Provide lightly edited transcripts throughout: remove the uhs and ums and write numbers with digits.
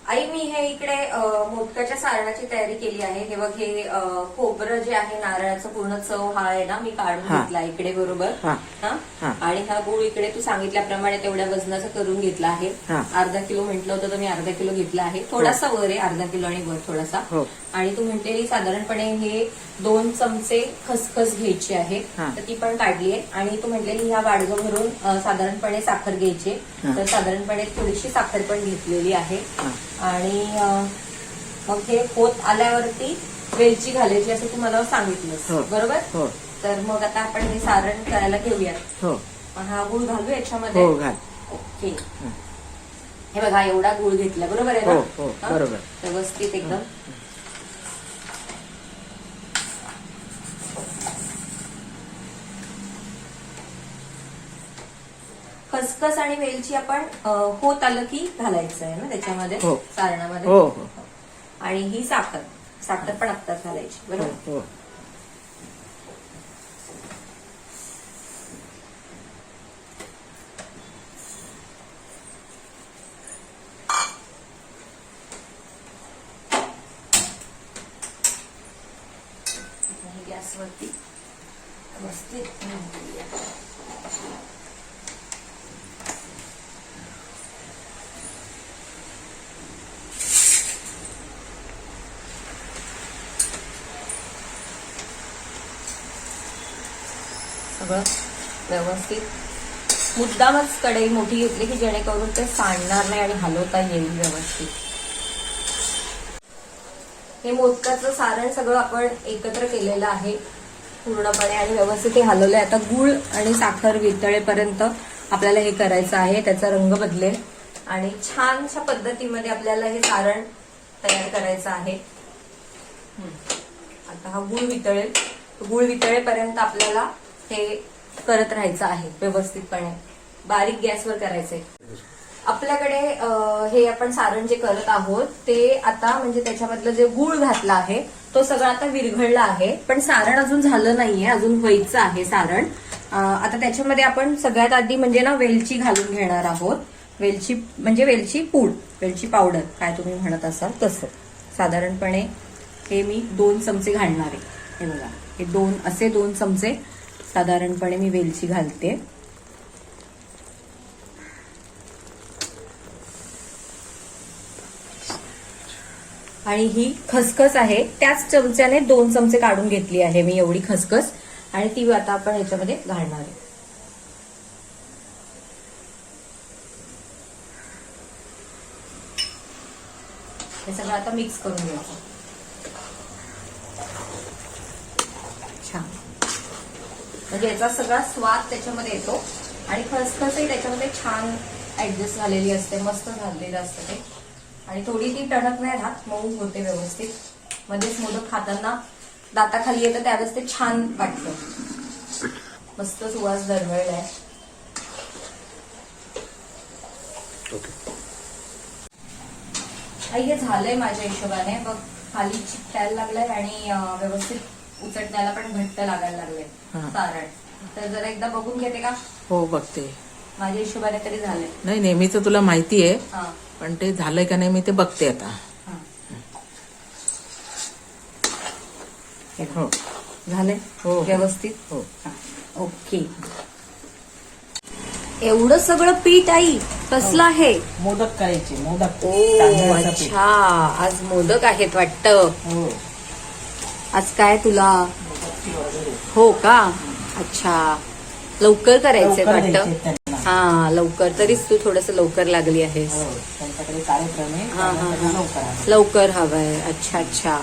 आई मी हे इकडे मोदकाच्या सारणाची तयारी केली आहे. हे बघ, हे खोबरं जे आहे नारळाचं पूर्ण चव हा आहे ना, मी काढून घेतला इकडे बरोबर. आणि हा गूळ इकडे तू सांगितल्याप्रमाणे तेवढ्या वजनाचा करून घेतला आहे. अर्धा किलो म्हटलं होतं तर मी अर्धा किलो घेतला आहे. थोडासा वर आहे, अर्धा किलो आणि वर थोडासा. आणि तू म्हणतेली साधारणपणे हे 2 चमचे खसखस घ्यायची आहे, तर ती पण काढली आहे. आणि तू म्हटलेली ह्या वाडगं भरून साधारणपणे साखर घ्यायची, तर साधारणपणे थोडीशी साखर पण घेतलेली आहे. आणि मग हे होत आल्यावरती वेलची घालायची असं तू मला सांगितलंस बरोबर. तर मग आता आपण हे सारण करायला घेऊयात. हा गूळ घालू याच्यामध्ये. ओके, हे बघा एवढा गूळ घेतला बरोबर आहे ना. बरोबर, व्यवस्थित एकदम. खसखस आणि वेलची आपण होत आलं की घालायचं आहे ना त्याच्यामध्ये सारणामध्ये. आणि ही साखर, साखर पण आत्ताच घालायची बरोबर. गॅसवरती व्यवस्थित सगळं व्यवस्थित. मुद्दामच कढई मोठी घेतली की जेणेकरून ते सांडणार नाही आणि हलवता येईल व्यवस्थित. हे मोदकाचं सारण सगळं आपण एकत्र केलेलं आहे पूर्णपणे आणि व्यवस्थित हे हलवलंय. आता गूळ आणि साखर वितळेपर्यंत आपल्याला हे करायचं आहे. त्याचा रंग बदलेल आणि छानशा पद्धतीमध्ये आपल्याला हे सारण तयार करायचं आहे. आता हा गूळ वितळेल, गूळ वितळेपर्यंत आपल्याला हे करत राहायचं आहे व्यवस्थितपणे. बारीक गॅसवर करायचंय. आपल्याकडे हे आपण सारण जे करत आहोत ते आता म्हणजे त्याच्यामधलं जे गूळ घातला आहे तो सगळं आता विरघळला आहे, पण सारण अजून झालं नाहीये, अजून व्हायचं आहे सारण. आता त्याच्यामध्ये आपण सगळ्यात आधी म्हणजे ना वेलची घालून घेणार आहोत. वेलची म्हणजे वेलची पूड, वेलची पावडर काय तुम्ही म्हणत असाल तसं. साधारणपणे हे मी 2 चमचे घालणार आहे. हे बघा, हे 2 चमचे साधारणपणे मी वेलची घालते. आणि ही खसखस आहे, त्याच चमच्याने 2 चमचे काढून घेतली आहे मी एवढी खसखस. आणि ती आता आपण याच्यामध्ये घालणार आहे. हे सगळं आता मिक्स करून घ्यायचं छान, म्हणजे याचा सगळा स्वाद त्याच्यामध्ये येतो. आणि खसखसही त्याच्यामध्ये छान ऍडजस्ट झालेली असते, मस्त झालेलं असतं ते. आणि थोडी ती टणक नाही राहत, मऊ होते व्यवस्थित. मध्येच मोदक खाताना दाताखाली येतं त्यावेळेस ते छान वाटतं. मस्त सुवास दरवळलाय. आई हे झालंय माझ्या हिशोबाने. बघ खाली चिकटायला लागलंय आणि व्यवस्थित उचटण्याला पण घट्ट लागायला लागलंय सारण. तर जरा एकदा बघून घेते का? हो बघते. माझ्या हिशोबाने तरी झालंय. नाही, नेहमीच तुला माहिती आहे, पण ते झालंय का नाही मी ते बघते आता. हो झालंय. हो व्यवस्थित. हो ओके. एवढं सगळं पीठ आई कसलं आहे? मोदक करायचे. मोदक. ओ अच्छा, आज मोदक आहेत वाटतं. हो. आज काय तुला? हो का? अच्छा, लवकर करायचंय वाटतं. हा लवकर, तरीच तू थोडस लवकर लागली आहेस. त्यांच्याकडे कार्यक्रम आहे, लवकर हवंय. अच्छा अच्छा,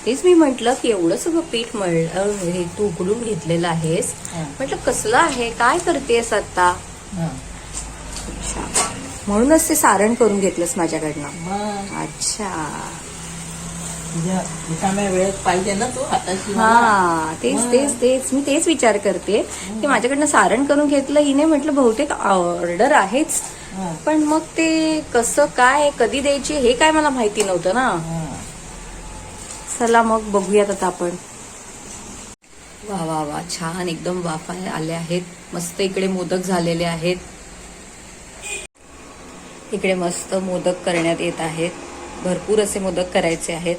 तेच मी म्हंटल की एवढं सगळं पीठ हे तू उकडून घेतलेलं आहेस, म्हटलं कसलं आहे, काय करतेस आता? अच्छा, म्हणूनच ते सारण करून घेतलंस माझ्याकडनं. अच्छा, वेळेत पाहिजे ना तू हाताशी. हा तेच मी तेच विचार करते की माझ्याकडनं सारण करून घेतलं हिने. म्हटलं बहुतेक ऑर्डर आहेच, पण मग ते कसं काय कधी द्यायची हे काय मला माहिती नव्हतं ना. चला मग बघूयात आता आपण. वा वा वा, छान एकदम वाफा आले आहेत. मस्त इकडे मोदक झालेले आहेत. इकडे मस्त मोदक करण्यात येत आहेत. भरपूर असे मोदक करायचे आहेत.